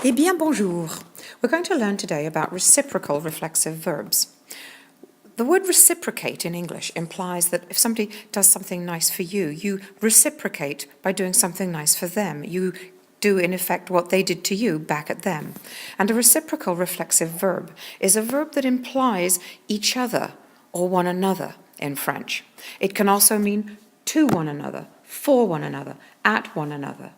Eh bien, bonjour. We're going to learn today about reciprocal reflexive verbs. The word reciprocate in English implies that if somebody does something nice for you, you reciprocate by doing something nice for them. You do, in effect, what they did to you back at them. And a reciprocal reflexive verb is a verb that implies each other or one another in French. It can also mean to one another, for one another, at one another.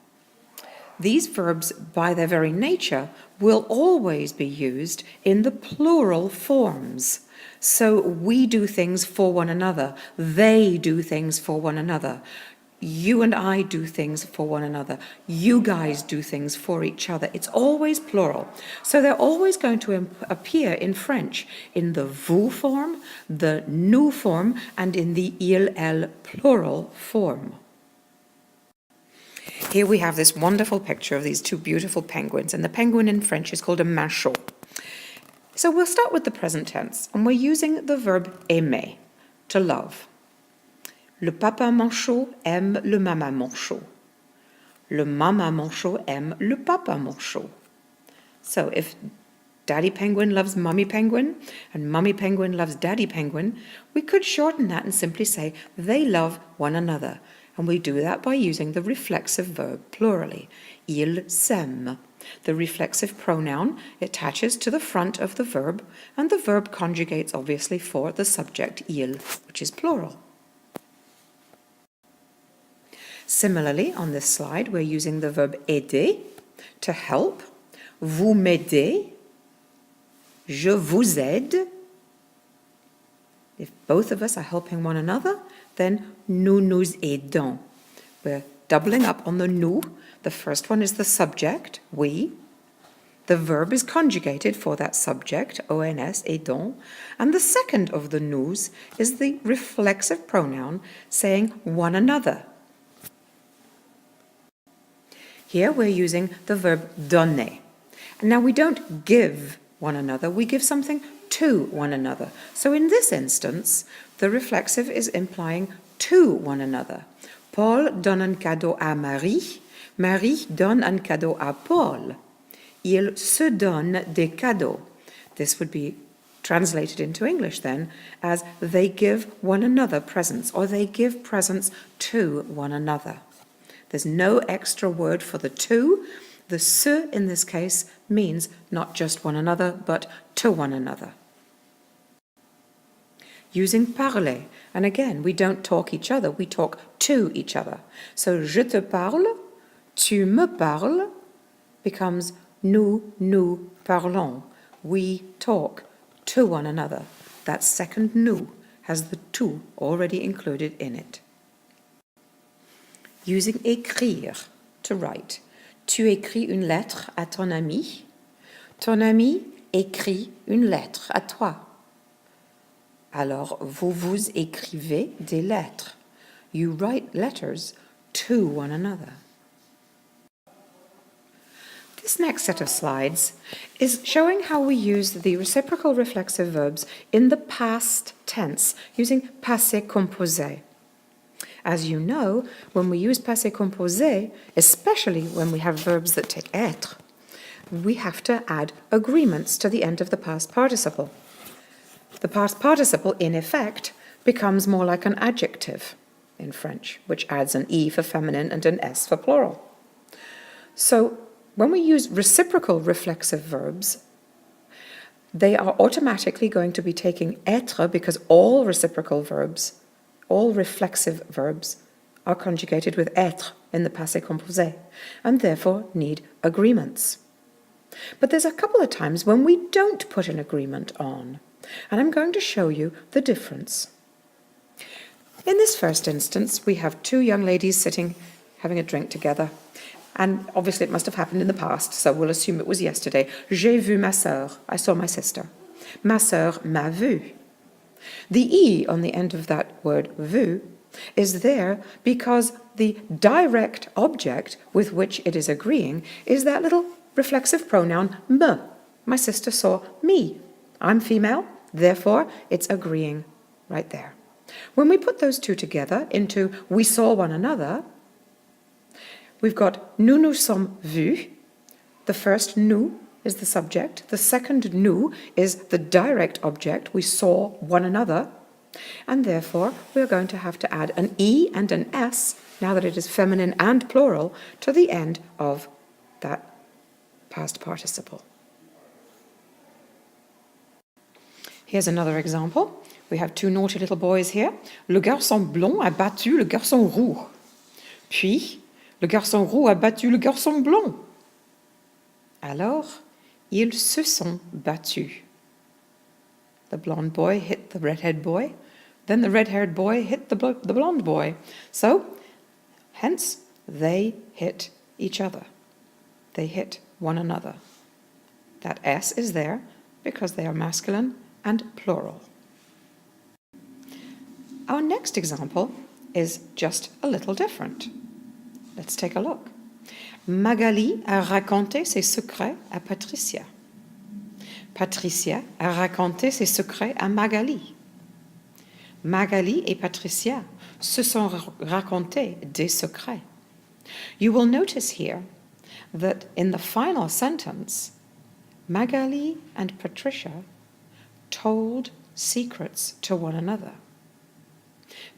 These verbs, by their very nature, will always be used in the plural forms. So we do things for one another, they do things for one another, you and I do things for one another, you guys do things for each other. It's always plural. So they're always going to appear in French in the vous form, the nous form, and in the il, elle plural form. Here we have this wonderful picture of these two beautiful penguins, and the penguin in French is called a manchot. So we'll start with the present tense, and we're using the verb aimer, to love. Le papa manchot aime le maman manchot. Le maman manchot aime le papa manchot. So if Daddy Penguin loves Mummy Penguin, and Mummy Penguin loves Daddy Penguin, we could shorten that and simply say they love one another. And we do that by using the reflexive verb plurally. Ils s'aiment. The reflexive pronoun attaches to the front of the verb, and the verb conjugates obviously for the subject il, which is plural. Similarly, on this slide, we're using the verb aider, to help. Vous m'aidez. Je vous aide. If both of us are helping one another, then nous nous aidons. We're doubling up on the nous. The first one is the subject, we. The verb is conjugated for that subject, ons, aidons. And the second of the nous is the reflexive pronoun saying one another. Here we're using the verb donner. And now we don't give one another, we give something to one another. So in this instance, the reflexive is implying to one another. Paul donne un cadeau à Marie. Marie donne un cadeau à Paul. Ils se donnent des cadeaux. This would be translated into English then as they give one another presents, or they give presents to one another. There's no extra word for the to. The se in this case means not just one another, but to one another. Using parler, and again, we don't talk each other, we talk to each other. So, je te parle, tu me parles, becomes nous parlons. We talk to one another. That second nous has the tu already included in it. Using écrire, to write. Tu écris une lettre à ton ami. Ton ami écrit une lettre à toi. Alors, vous vous écrivez des lettres. You write letters to one another. This next set of slides is showing how we use the reciprocal reflexive verbs in the past tense using passe composé. As you know, when we use passe composé, especially when we have verbs that take être, we have to add agreements to the end of the past participle. The past participle, in effect, becomes more like an adjective in French, which adds an e for feminine and an s for plural. So when we use reciprocal reflexive verbs, they are automatically going to be taking être because all reciprocal verbs, all reflexive verbs, are conjugated with être in the passé composé, and therefore need agreements. But there's a couple of times when we don't put an agreement on, and I'm going to show you the difference. In this first instance, we have two young ladies sitting, having a drink together, and obviously it must have happened in the past, so we'll assume it was yesterday. J'ai vu ma sœur. I saw my sister. Ma sœur m'a vu. The E on the end of that word vu is there because the direct object with which it is agreeing is that little reflexive pronoun me. My sister saw me. I'm female, therefore it's agreeing right there. When we put those two together into we saw one another, we've got nous nous sommes vus, The first nous is the subject. The second nous is the direct object. We saw one another. And therefore, we're going to have to add an E and an S, now that it is feminine and plural, to the end of that past participle. Here's another example. We have two naughty little boys here. Le garçon blond a battu le garçon roux. Puis, le garçon roux a battu le garçon blond. Alors, ils se sont battus. The blonde boy hit the redhead boy. Then the red-haired boy hit the blonde boy. So, hence, they hit each other. They hit one another. That S is there because they are masculine and plural. Our next example is just a little different. Let's take a look. Magali a raconté ses secrets à Patricia. Patricia a raconté ses secrets à Magali. Magali et Patricia se sont racontés des secrets. You will notice here that in the final sentence, Magali and Patricia told secrets to one another.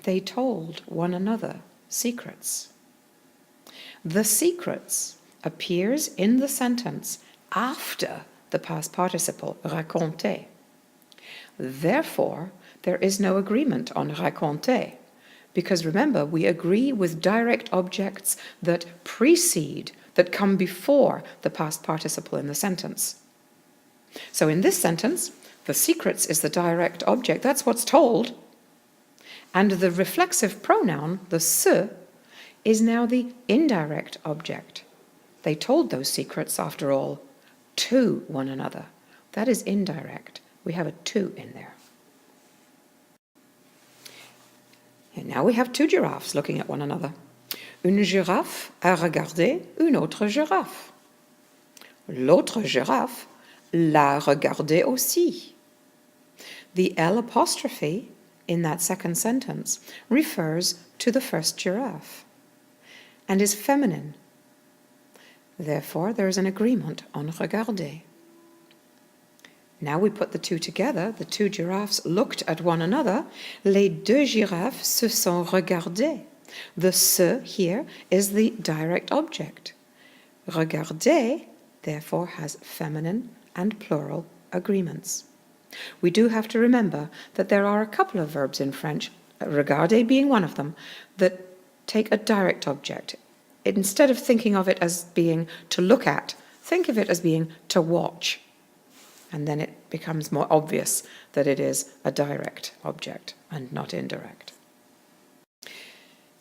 They told one another secrets. The secrets appears in the sentence after the past participle raconter. Therefore, there is no agreement on raconter, because remember, we agree with direct objects that precede, that come before the past participle in the sentence. So in this sentence, the secrets is the direct object, that's what's told, and the reflexive pronoun, the se, is now the indirect object. They told those secrets, after all, to one another. That is indirect. We have a to in there. And now we have two giraffes looking at one another. Une girafe a regardé une autre girafe. L'autre girafe l'a regardé aussi. The L apostrophe in that second sentence refers to the first giraffe and is feminine. Therefore, there is an agreement on regarder. Now we put the two together. The two giraffes looked at one another. Les deux girafes se sont regardées. The se here is the direct object. Regarder, therefore, has feminine and plural agreements. We do have to remember that there are a couple of verbs in French, regarder being one of them, that take a direct object. Instead of thinking of it as being to look at, think of it as being to watch. And then it becomes more obvious that it is a direct object and not indirect.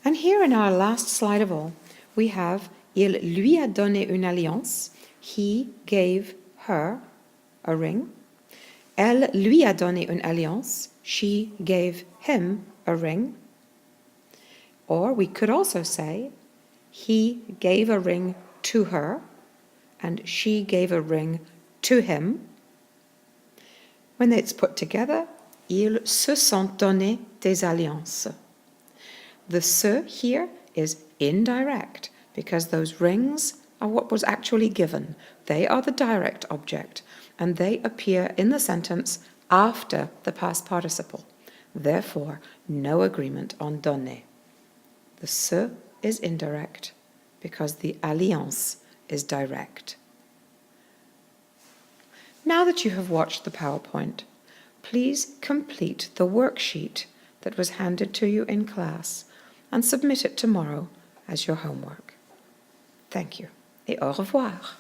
And here in our last slide of all, we have il lui a donné une alliance. He gave her a ring. Elle lui a donné une alliance. She gave him a ring. Or we could also say, he gave a ring to her, and she gave a ring to him. When it's put together, ils se sont donné des alliances. The se here is indirect, because those rings are what was actually given. They are the direct object, and they appear in the sentence after the past participle. Therefore, no agreement on donner. The se is indirect, because the alliance is direct. Now that you have watched the PowerPoint, please complete the worksheet that was handed to you in class and submit it tomorrow as your homework. Thank you, et au revoir.